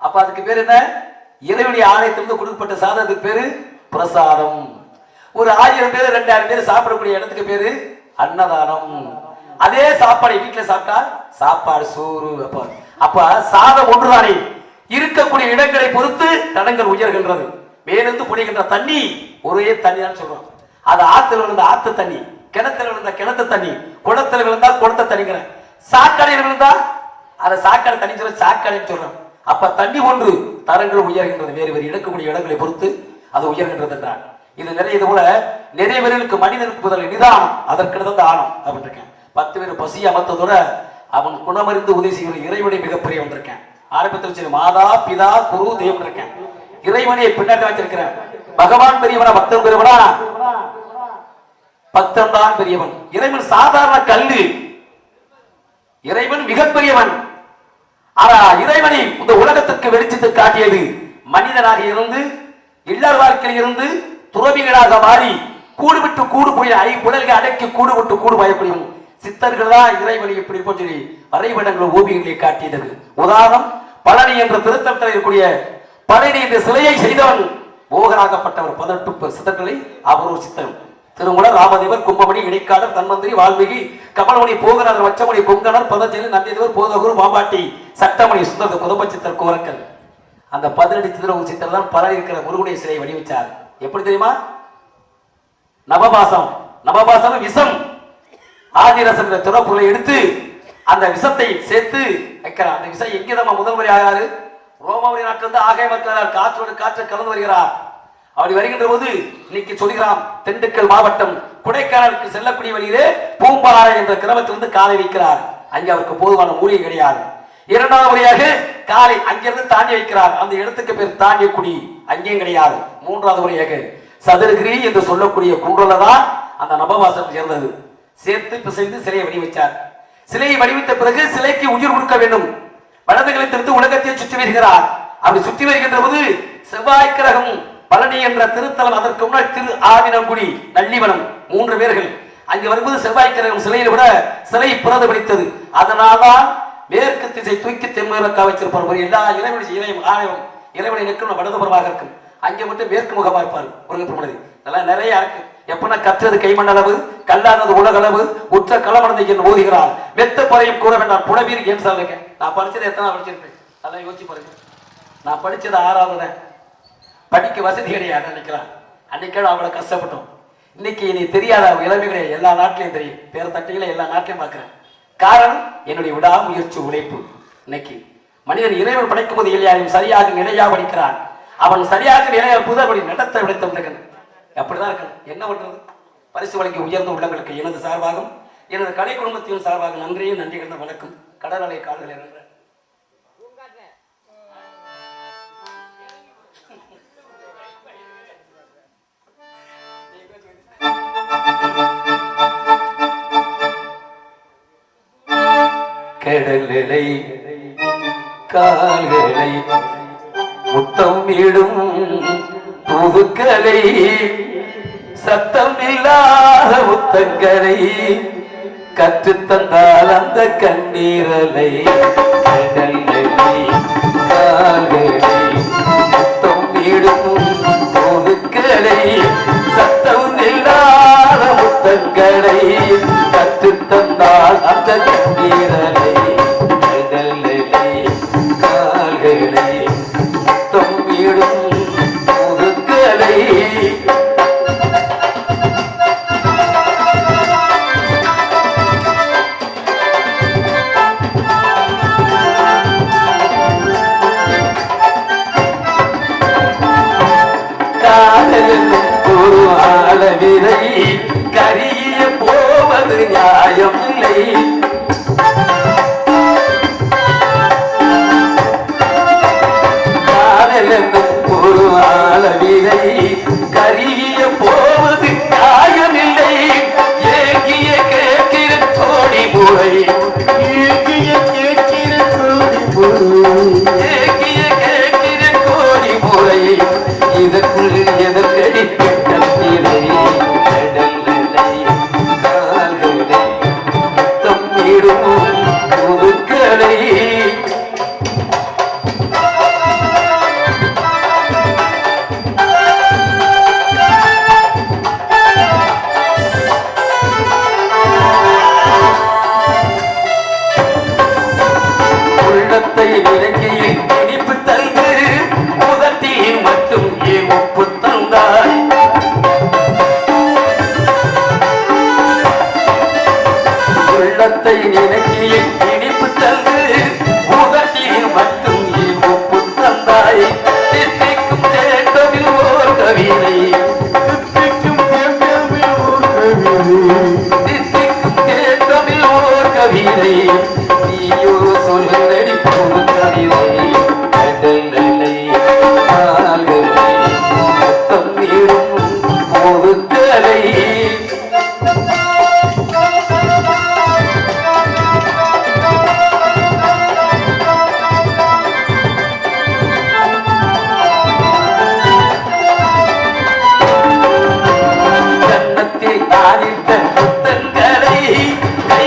அப்ப அதுக்கு பேர் என்ன? இறைவனுடைய ஆலயத்திலிருந்து கொடுக்கப்பட்ட சாதத்துக்கு பேரு பிரசாதம். ஒரு 1000 பேர் 2000 பேர் சாப்பிடக்கூடிய இடத்துக்கு பேரு அன்னதானம். அதே சாப்பாடு வீட்டுல சாப்பிட்டா சாப்பாடு சோறு. அப்ப சாதம் ஒன்றுதானே, இருக்கக்கூடிய இடங்களை பொறுத்து தடங்கள் உயர்கின்றது. மேலிருந்து புடைகின்ற தண்ணி ஒரே தண்ணிதான் சொல்றோம். அது ஆத்துல விழுந்த ஆத்து தண்ணி, கிணத்துல விழுந்த கிணத்து தண்ணி, குளத்துல விழுந்தா குளத்த தண்ணிங்கிற, சாக்கடையில் விழுந்தா அதை சாக்கடை தண்ணி சொல்ல சாக்கடைன்னு சொல்றோம். அப்ப தண்ணி ஒன்று தரங்கள் உயர்கின்றது. வேறு வேறு இடக்கூடிய இடங்களை பொறுத்து அது உயர்கின்றது என்றார். இது நிறைய இது போல நிறைய பேர்களுக்கு மனிதனுக்கு முதல் நிதானம், அதற்கு ஆணம் அப்படின்னு இருக்கேன். 10 பேர் பசி அமர்த்ததோட அவன் குணமறிந்து உதவி செய்கிற இறைவனை மிகப்பெரிய வந்திருக்கேன். ஆரம்பத்தில் வச்சு மாதா பிதா குரு தெய்வம் இருக்கேன். இறைவனையை பின்னாடி வச்சிருக்கிறேன். பகவான் பெரியவனா பக்தன் பெரியவனா? பக்தன் தான் பெரியவன். இறைவன் சாதாரண கல்லு, இறைவன் மிகப்பெரியவன். ஆனா இறைவனை இந்த உலகத்திற்கு வெளிச்சத்து காட்டியது மனிதனாக இருந்து இல்லற வாழ்க்கையில் இருந்து துறவிகளாக மாறி கூடு விட்டு கூடு போய் 5 புடல்கள் அடக்கி கூடு விட்டு கூடு பயப்படும் சித்தர்கள் தான் இறைவனை இப்படி சொல்லி வரைபடங்கள் ஓவியங்களை காட்டியது. உதாரணம், பழனி என்ற திருத்தலத்தில் இருக்கக்கூடிய பழனி என்ற சிலையை செய்தவன் போகராகப்பட்டவர் 18 சித்தர்களை அவர் ஒரு சித்தன். திருமுலர், ராமதேவர், கும்பமணி, இடைக்காடர், தன்வந்திரி, வால்மீகி, கமலமணி, போகராஜர், வச்சமணி, பொங்கனர், பதஞ்சலி, நந்திதேவர், போதகுரு, பாம்பாட்டி, சட்டமணி, சுந்தர, குதம்ப சித்தர், கோரக்கல். அந்த 18 சித்திர சித்தர் தான் பழனி இருக்கிற முருகனுடைய சிலையை வடிவச்சார். எப்படி தெரியுமா? நவபாசம். நவபாசம் விஷம். ஆதிரசன் துறப்புகளை எடுத்து அந்த விஷத்தை சேர்த்து வைக்கிறார். அந்த விஷம் எங்கேதான் முதல் முறை ஆகாது? ரோமாவரி நாட்டிலிருந்து ஆகாய மக்களால் காற்றோடு காற்று கலந்து வருகிறார். அப்படி வருகின்ற போது இன்னைக்கு சொல்கிறான், திண்டுக்கல் மாவட்டம் கொடைக்கானலுக்கு செல்லக்கூடிய வழியிலே பூம்பாறை என்ற கிராமத்திலிருந்து காலை வைக்கிறார். அங்கே அவருக்கு போதுமான மூலிகை கிடையாது. இரண்டாவது முறையாக காலை அங்கிருந்து தாண்டி வைக்கிறார். அந்த இடத்துக்கு பேர் தாண்டியக்குடி, அங்கேயும் கிடையாது. மூன்றாவது முறையாக சதுரகிரி என்று சொல்லக்கூடிய குன்றல தான் அந்த நவபாசம் சேர்ந்தது. சேர்த்து பிசைந்து சிலையை வடிவச்சார். சிலையை வடிவித்த பிறகு சிலைக்கு உயிர் கொடுக்க வேண்டும். வலதுகளை திறந்து உலகத்தை சுற்றி வருகிறார். அப்படி சுற்றி வருகின்ற போது செவ்வாய் கிரகம், பழனி என்ற திருத்தலம், அதற்கு முன்னாடி திரு ஆவினங்குடி, நல்லிவனம், 3 பேர்கள் அங்கு வரும்போது செவ்வாய் கிரகம் சிலையில் விட சிலை பிறந்து படித்தது. அதனால்தான் மேற்கு திசை தூக்கி தென்மேற்கா வச்சிருப்பார். எல்லா இறைவனை நிற்கும் வடதுபுறமாக இருக்கும். அங்கே மட்டும் மேற்கு முகமா இருப்பார் முருகப்பெருமாள். இதெல்லாம் நிறைய இருக்கு. எப்பனா கற்றது கைமண்ணளவு, கல்லானது உலகளவு, உற்ற களமடந்தை என்று ஓதுகிறார். மெத்த பறையும் கூற வேண்டாம் புலவீர் ஏன் சொல்லுங்க. நான் படிச்சது எத்தனை படிச்சிருப்பேன், அதெல்லாம் யோசிச்சு பாருங்க. நான் படிச்சது 6வது. படிக்க வசதி கிடையாது நினைக்கிறான். அன்னைக்கு அவ்வளவு கஷ்டப்பட்டோம். இன்னைக்கு நீ தெரியாத இளமை கிடையாது. எல்லா நாட்டிலையும் தெரியும். பேர தட்டிகளை எல்லா நாட்டிலையும் பார்க்கிறேன். காரணம் என்னுடைய விடாமுயற்சி, உழைப்பு. இன்னைக்கு மனிதன் இறைவன் படைக்கும் போது எல்லையாரையும் சரியாக நிலையா படிக்கிறான். அவன் சரியாக நிலையா புதப்படி நடத்த விடைத்த அப்படிதான் இருக்கணும். என்ன பண்றது? பரிசு வழங்கி உயர்ந்த உள்ளங்களுக்கு எனது சார்பாகவும் எனது கலை குடும்பத்தின் சார்பாக நன்றியும் நன்றி கிடந்த வணக்கம். கடலலை காதல் என்ற கடலலை கால்களை முத்தம் இடும் புதுக்கலை, சத்தம் இல்லாத முத்தங்களை கற்றுத்தந்தால் அந்த கண்ணீரலை. கடலலை கால்களை முத்தம் இடும் புதுக்கலை, சத்தம் இல்லாத முத்தங்களை கற்றுத்தந்தால் அந்த கண்ணீரலை. கடலலை கால்களை முத்தம் இடும் புதுக்கலை. ஒரு ஆளவிரை கரிய போவது நியாயமில்லை. காதலென்னும் ஒரு ஆளவிரை கரிய போவது நியாயமில்லை. ஏகிய கேட்கிற கோடி முறை, ஏகிய கேட்கிற கோடி முறை, ஏகிய கேட்கிற கோடி முறை, இதற்குள் எதற்கடி பெற்றீரை. கடலலை கால்களை முத்தம் இடும் புதுக்கலை. உள்ளத்தை விலங்கியில் இனிப்பு தந்து முதட்டியில் மட்டும் ஒப்பு தந்தாய். உள்ளத்தை நினைக்கியில் இனிப்பு தந்து முதட்டியில் மட்டும் ஒப்பு தந்தாய். தித்திக்கும் தேட்டமில் ஓர் கவிதை, தித்திக்கும் தேட்டமில் ஓர் கவிதை, தித்திக்கும் தேட்டமில் ஓர் கவிதை, நீயோ சொல்லடி போது கவிதை. கடலலை கால்களை முத்தம் இடும் புதுக்கலை. கன்னத்தில் ஆடிட்ட புத்தன்களை கை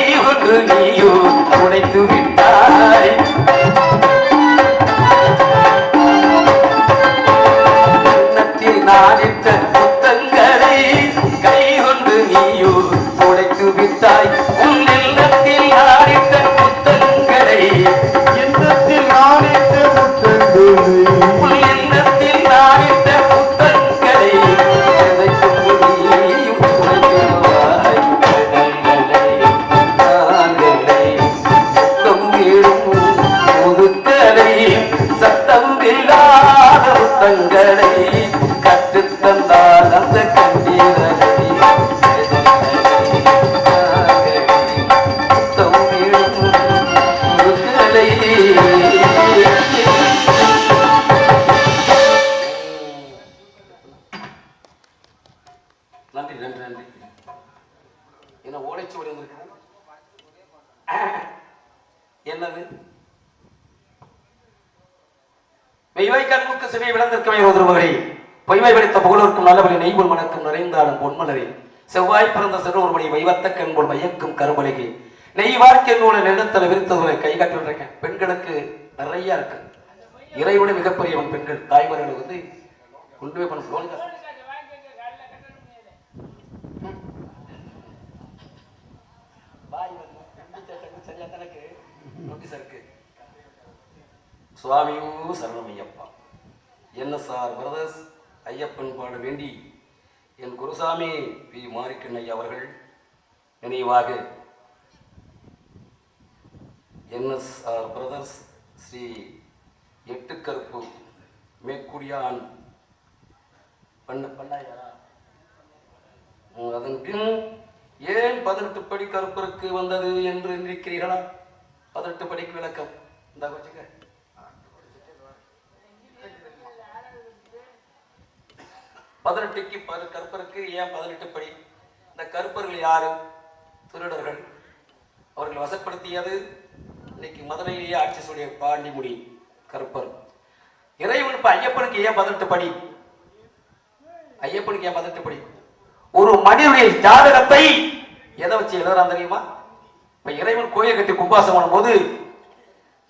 நீயோ உடைத்து விட்டாய் உன் எண்ணத்தில் ஆடித்த முத்தங்களை எண்ணத்தில் நாடித்த முத்தங்களை உன் எண்ணத்தில் ஆடித்த முத்தங்களை எதைக்கும் நீயும் உடைத்திருவாய் கடல்களை நான்களை தொங்கிடும் முதுக்களை சத்தம் இல்லாத முத்தங்களை கற்றுத்தந்தால் அந்த கண்ணீரலை நன்றி நன்றி நன்றி என்ன ஓலைச்சுவடி வந்திருக்கு என்னது மெய்வை கண்முக்கு சிவை விளந்திருக்கவே ஒரு மகளே பொய்மை படித்த புகழோருக்கும் நல்லபடி நெய்பொல் மணக்கும் நிறைந்தாடும் பொன்மலரே செவ்வாய் பிறந்த சிறுவர்மணி வைவத்த கண்போல் மையக்கும் கருமலைக்கு நெய் வாழ்க்கை நூலை நெடுத்தல விரித்ததுகளை கை காட்டிருக்கேன். பெண்களுக்கு நிறைய இருக்கு. இறைவனை மிகப்பெரியவன் பெண்கள் தாய்மார்களுக்கு வந்து கொண்டு போய் பண்ணுவோம். சுவாமியும் சரணம் ஐயப்பா. என்ன சார் பிரதர்ஸ் ஐயப்பன் பாட வேண்டி என் குருசாமி பி மாரிக்கண்ணையா அவர்கள் நினைவாக NSR பிரதர்ஸ் ஸ்ரீ எட்டுக்கருப்பு மேற்குடியான் பண்ணாயா அதன் பின் ஏன் 18 படி கருப்பருக்கு வந்தது என்று நினைக்கிறீர்களா? 18 படிக்கு விளக்கம் இந்த வச்சுக்க. 18க்கு கருப்பருக்கு ஏன் 18 படி? இந்த கருப்பர்கள் யாரு? திருடர்கள். அவர்கள் வசப்படுத்தியது இன்னைக்கு மதுரையிலேயே ஆட்சி செய்ய பாண்டிமுடி கருப்பர். இறைவன் இப்ப ஐயப்பனுக்கு ஏன் 18 படி? ஐயப்பனுக்கு ஏன் 18 படி? ஒரு மனிதனுடைய ஜாதகத்தை எதை வச்சு எழுதுறான் தெரியுமா? இப்ப இறைவன் கோயில் கட்டி கும்பாசம் பண்ணும் போது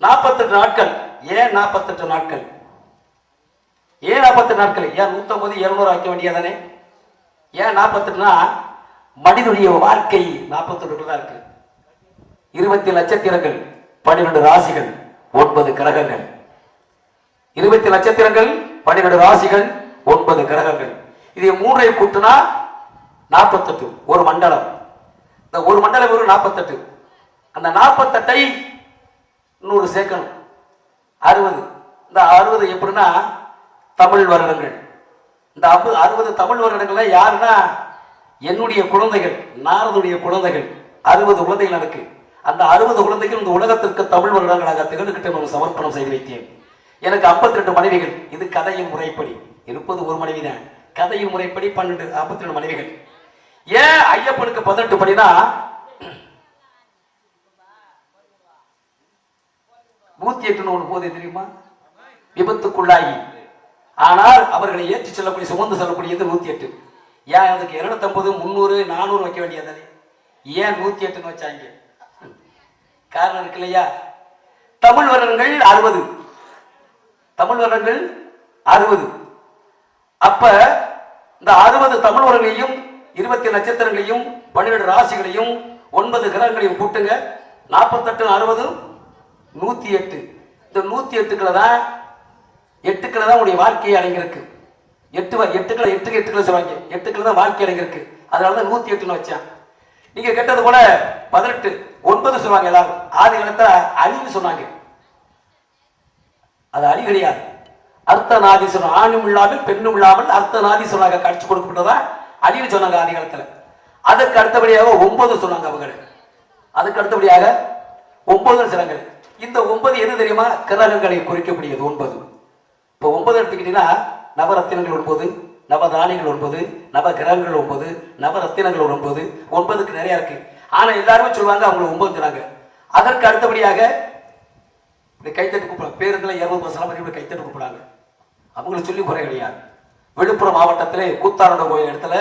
48 நாட்கள். ஏன் 48 நாட்கள்? ஏன் 48 நாட்கள்? ஏன் 150 200 ஆக்க வேண்டியதானே? ஏன் 48னா மனிதனுடைய வாழ்க்கை 48 தான் இருக்கு. 20 நட்சத்திரங்கள், 12 ராசிகள், 9 கிரகங்கள். 20 நட்சத்திரங்கள், 12 ராசிகள், 9 கிரகங்கள். இதை மூன்றை கூட்டினா 48 ஒரு மண்டலம். இந்த ஒரு மண்டலம் ஒரு 48. அந்த 48ஐ 100 சேர்க்கணும் 60. இந்த 60 எப்படின்னா தமிழ் வருடங்கள். இந்த 60 தமிழ் வருடங்கள்ல யாருன்னா என்னுடைய குழந்தைகள், நாரதுடைய குழந்தைகள். 60 குழந்தைகள் இருக்கு. அந்த 60 குழந்தைகள் இந்த உலகத்திற்கு தமிழ் வருடங்களாக திகழ்கிட்ட ஒரு சமர்ப்பணம் செய்து வைத்தேன். எனக்கு 52 மனைவிகள். இது கதையின் முறைப்படி. இருப்பது ஒரு மனைவி தான். கதையின் முறைப்படி 52 மனைவிகள். ஏன் ஐயப்பனுக்கு 18 படினா 108 ஒன்று போதே தெரியுமா? விபத்துக்குள்ளாகி ஆனால் அவர்களை ஏற்றி செல்லக்கூடிய சுமந்து செல்லக்கூடியது 108. ஏன் அதுக்கு 250 300 400 வைக்க வேண்டியதானே? ஏன் 108 வச்சாங்க? காரணம் இருக்கு இல்லையா? தமிழ் வருடங்கள் 60. தமிழ் வருடங்கள் 60. அப்ப இந்த 60 தமிழ் வருடங்களையும் 20 நட்சத்திரங்களையும் 12 ராசிகளையும் 9 கிரகங்களையும் கூட்டுங்க. 48 60 108. இந்த 108க்குள்ள தான் 8க்குள்ள தான் உடைய வாழ்க்கையை அடங்கியிருக்கு. 8க்குள்ள சொல்லுவாங்க. 8க்குள்ள தான் வாழ்க்கை அடங்கியிருக்கு. அதனாலதான் 108 வச்சான். நீங்க கேட்டது போல 18 9 சொல்லுவாங்க. எல்லாரும் ஆதி காலத்துல அழின்னு சொன்னாங்க. அது அழி கிடையாது. அர்த்த நாதி சொன்ன ஆணும் இல்லாமல் பெண்ணும் இல்லாமல் அர்த்த நாதி சொன்னாங்க. கடிச்சு கொடுக்கப்பட்டதா அழின்னு சொன்னாங்க ஆதி காலத்துல. அதுக்கு அடுத்தபடியாக 9 சொன்னாங்க அவங்க. அதுக்கு அடுத்தபடியாக 9 சொன்னாங்க. இந்த 9 எது தெரியுமா? கிரகங்களை குறிக்கக்கூடியது 9. இப்போ 9 எடுத்துக்கிட்டீங்கன்னா நவரத்தினங்கள் 9, நவதானியங்கள் 9, நவ கிரகங்கள் 9, நவரத்தினங்கள் 9. 9க்கு நிறைய இருக்கு. ஆனா எல்லாருமே சொல்லுவாங்க அவங்க 9 சொன்னாங்க. அதற்கு அடுத்தபடியாக கைத்தட்டு கூப்பிடுறாங்க. பேருந்துல 20% கைத்தட்டு கூப்பிடுறாங்க. அவங்களுக்கு சொல்லி குறை கிடையாது. விழுப்புரம் மாவட்டத்திலே கூத்தாரோட கோயில் இடத்துல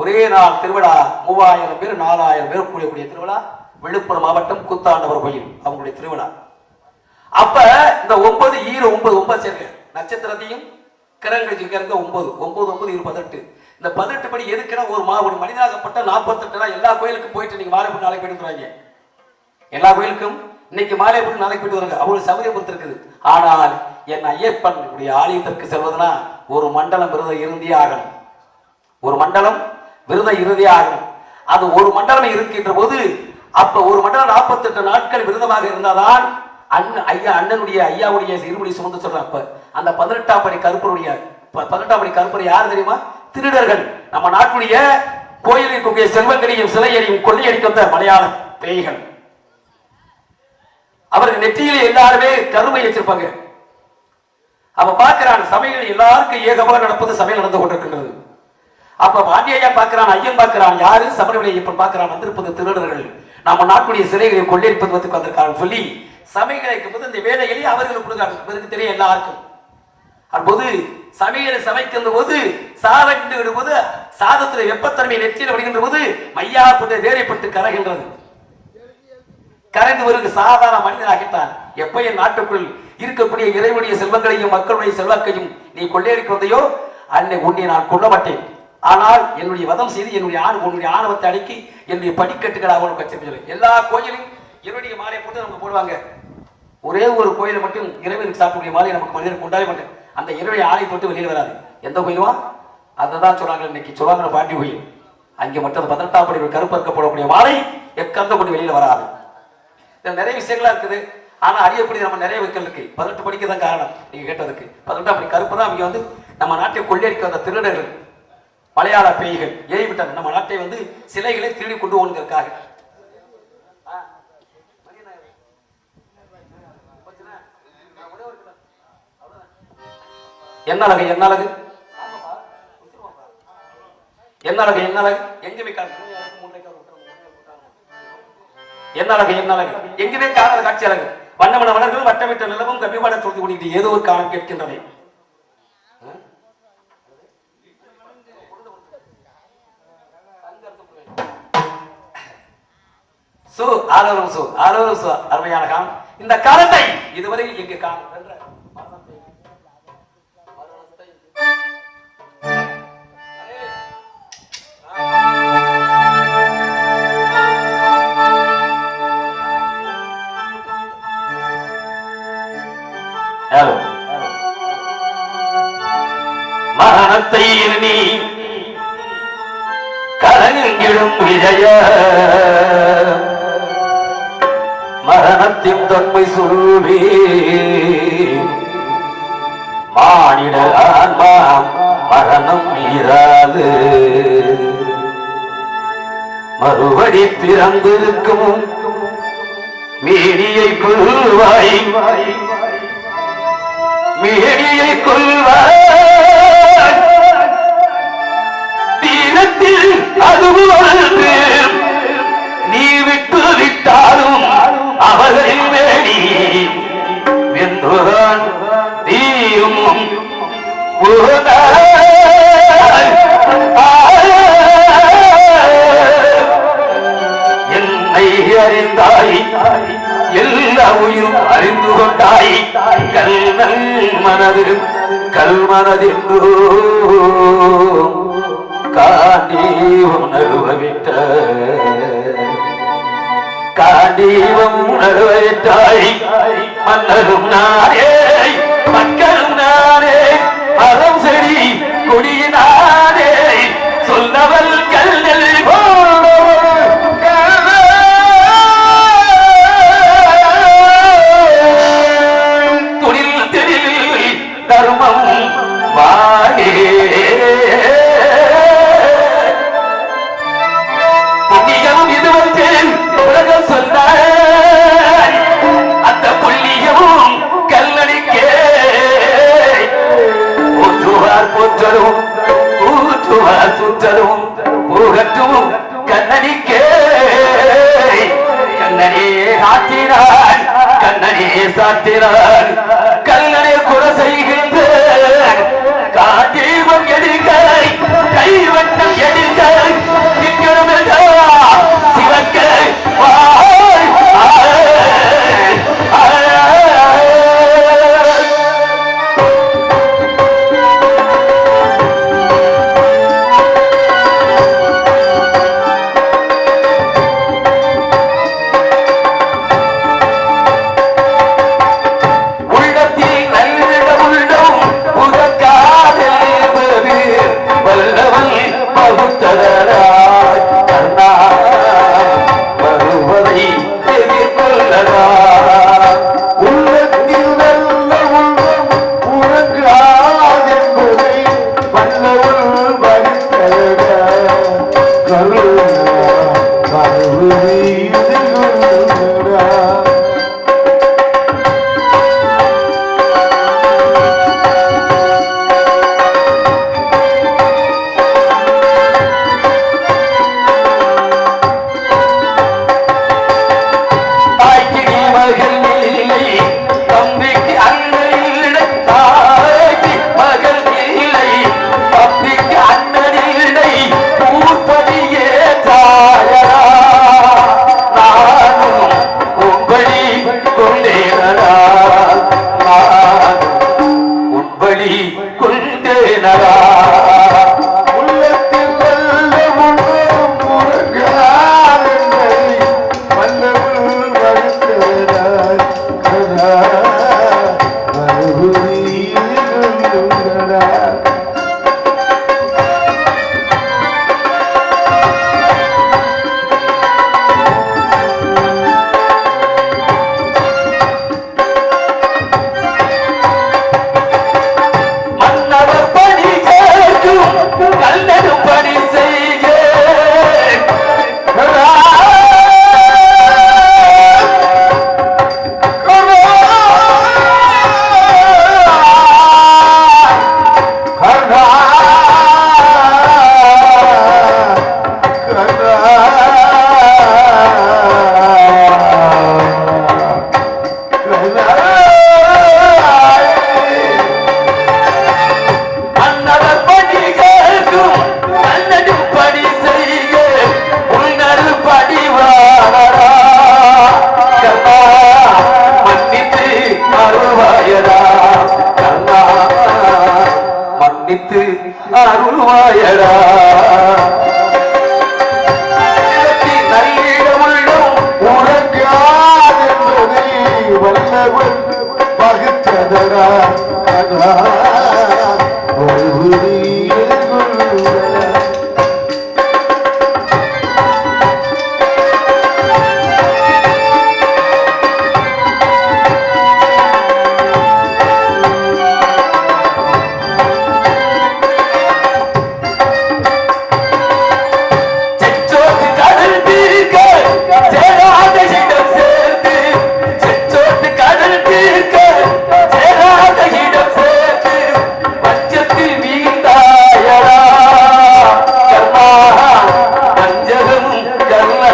ஒரே நாள் திருவிழா 3000 பேர் 4000 பேர் கூடிய திருவிழா. விழுப்புரம் மாவட்டம் கூத்தாண்டவர் கோயில் அவங்களுடைய திருவிழா. அப்ப இந்த 9 9 9 சேர்க்க நட்சத்திரத்தையும் கிரகங்களையும் சேர்க்க 9 9 9 18. இந்த 18 படி எதுக்குன்னா ஒரு மனிதனாகப்பட்ட 48 நாள் எல்லா கோயிலுக்கும் போயிட்டு நீங்க மாலை போட்டு நாளைக்கு போயிட்டு வந்துருவாங்க. எல்லா கோயிலுக்கும் இன்னைக்கு மாலை போட்டு நாளைக்கு போயிட்டு வருங்க, அவ்வளவு சௌகரியம் பொறுத்து இருக்குது. ஆனால் என் ஐயப்பன் ஆலயத்திற்கு செல்வதுனா ஒரு மண்டலம் விரதம் இருந்தே ஆகணும். ஒரு மண்டலம் விரதம் இருந்தே ஆகணும். அது ஒரு மண்டலம் இருக்கின்ற போது அப்ப ஒரு மண்டலம் 48 நாட்கள் விரதமாக இருந்தாதான் அண்ணனுடைய ஐயாவுடைய இருமுடி சுமந்து சொல்றேன். அப்ப அந்த 18ஆம் படி கருப்பருடைய 18ஆம் படி கருப்பர் யார் தெரியுமா? திருடர்கள். நம்ம நாட்டுடைய கோயிலில் கூடிய செல்வங்களையும் சிலையையும் கொள்ளையடிக்க வந்த மலையாள பேய்கள். அவருக்கு நெற்றியிலே எல்லாருமே கருமை வச்சிருப்பாங்க. அவ பார்க்கிறான் சபைகள் எல்லாருக்கும் ஏகமாக நடப்பது சபையில் நடந்து கொண்டிருக்கின்றது. அப்ப பாண்டியா பார்க்கிறான், ஐயன் பார்க்கிறான், யாரு? சபரிமலை ஐயப்பன் பார்க்கிறான். வந்திருப்பது திருடர்கள், நம்ம நாட்டுடைய சிலைகளை கொள்ளையடிப்பதற்கு வந்திருக்காங்க சொல்லி சமைகளுக்கு போது இந்த வேலைகளை அவர்களுக்கு கொடுக்கிறார்கள். தெரியும் எல்லாருக்கும். அப்போது சமையலை சமைக்கின்ற போது சாதம் கிண்டு விடும்போது சாதத்துல வெப்பத்தன்மை நெற்றியில் வருகின்ற போது மையாப்பட்டு வேலைப்பட்டு கரைகின்றது. கரைந்து வருகிற சாதாரண மனிதனாகிட்டான். எப்ப என் நாட்டுக்குள் இருக்கக்கூடிய இறைவனுடைய செல்வங்களையும் மக்களுடைய செல்வாக்கையும் நீ கொள்ளையடிக்க வந்தையோ அன்னை உன்னை நான் கொள்ள மாட்டேன். ஆனால் என்னுடைய வதம் செய்து உன்னுடைய ஆணவத்தை அடக்கி என்னுடைய படிக்கட்டுகளை அவனுக்கு வச்சிருக்க. எல்லா கோயிலும் இறைவனுடைய மாலையை போட்டு நமக்கு போடுவாங்க. ஒரே ஒரு கோயிலை மட்டும் இறைவனுக்கு சாப்பிடக்கூடிய மாலை நமக்கு மனிதனுக்கு கொண்டாட மாட்டேன். அந்த இறைவனை ஆலை தொட்டு வெளியில் வராது. எந்த கோயிலுவா அதான் சொல்றாங்க. இன்னைக்கு சொல்லுவாங்க பாண்டி கோயில். அங்கே மட்டும் 18ஆம் படி கருப்பறுக்க போடக்கூடிய மாலை எக்கந்த கொண்டு வெளியில வராது. நிறைய விஷயங்களா இருக்குது. ஆனா அறியக்கூடிய நம்ம நிறைய வைக்கல் இருக்கு. 18 படிக்க தான் காரணம் நீங்க கேட்டதுக்கு. 18ஆம் படி கருப்பு தான் அவங்க நம்ம நாட்டை கொள்ளையடிக்க வந்த திருடர்கள் மலையாள பேய்கள் ஏறி விட்டாங்க. நம்ம நாட்டை சிலைகளை திருடி கொண்டு போவதற்காக. என்ன அழகு என்ன அழகு என்ன அழகு என்ன அழகு எங்குமே என்ன அழகு என்ன அழகு எங்குமே காணாத காட்சி அழகு. வண்ணமன மலர்கள் வட்டமிட்ட நிலவும் கவிபாட சொல்லி கொண்டு ஏதோ ஒரு காலம் கேட்கின்றன. அருமையான காலம். இந்த காலத்தை இதுவரை எங்கு காணும் மரணத்தை நீ கலங்கிடும் விஜய மரணத்தின் தன்மை சொல்வே மானிட ஆன்மா மரணம் மீறாது மறுபடி பிறந்திருக்கும் மீடியை கொள்வாய் மீடியை கொள்வாய் தீரத்தில் அதுவும் நீ விட்டு விட்டாலும் அவர்களின் வேடி வென்றுதான் தீயும் என்னை அறிந்தாய் எல்லா உயிரும் அறிந்து கொண்டாய் கல்மனதென்றோ காண்டி உணர்வவிட்ட காண்டீவம் உணர்வவிட்டாய் மன்னரும் நானே மக்களும் நானே மரம் செடி கொடியினானே சொல்லவல் கல்நெல் துணில் தெளில் தர்மம் வாயே புண்ணியம் இது வந்தேன் உலகம் சொன்ன அந்த புள்ளியமும் கல்லடிக்கே ஊற்றுவார் போற்றலும் ஊற்றுவார் சுற்றலும் ஊகற்றும் கண்ணடிக்கே கண்ணனே காத்தினான் கண்ணனே சாத்தினான் கல்லனை குறை செய்கின்ற காண்டீபம் எடுக்க கைவட்டம் எடுக்க சிவக்க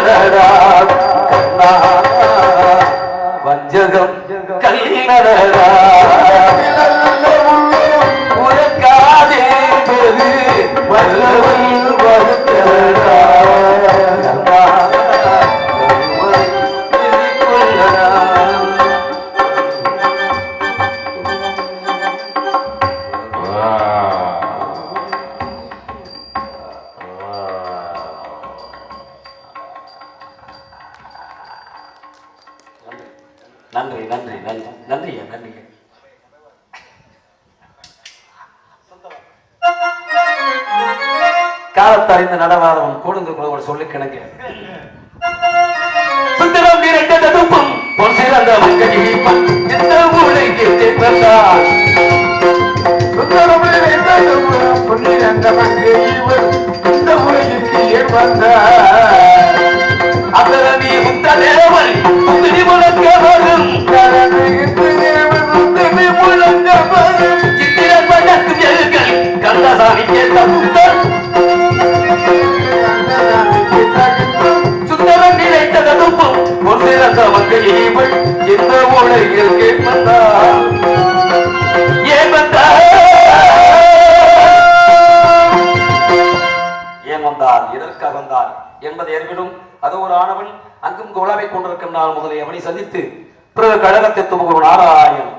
கல்லடடா கண்ணா வஞ்சகம் கல்லடடா உனக்காதே வல்லவன் வருத்தடா கண்ணா நன்றி நன்றி நன்றி நன்றியா நன்றியா காலத்தறிந்த நடவாதவன் கொடுங்க கூட சொல்லி கிணக்கு சுந்தரம் நிறைந்த தடுப்பும் பொன் சிறந்த மங்கீப்பம் எந்த ஊழைக்கு சென்றார் சுந்தரம் நிறைந்த தடுப்பும் பொன் சிறந்த மங்கீப்பம் எந்த ஊழைக்கு ஏற்பட்டார் அகரவி முத்ததேவன் முந்திரி முழக்க வரும் முழங்க வரும் சித்திரன் வழக்கும் எழுகள் கந்தசாமி கேட்ட சுந்தர் சுந்தரன் நினைத்த தடுப்பும் ஒரு சிறந்த மங்கையீவள் எந்த ஊழையில் கேட்பந்தார் ஏன் வந்தால் எதற்காக வந்தால் என்பதை அறிவிடும் அது ஒரு ஆணவன் அங்கும் கோலாவை கொண்டிருக்கும் நான் முதலில் அவனை சந்தித்து பிறகு கழகத்தை துவங்கும் நாராயணன்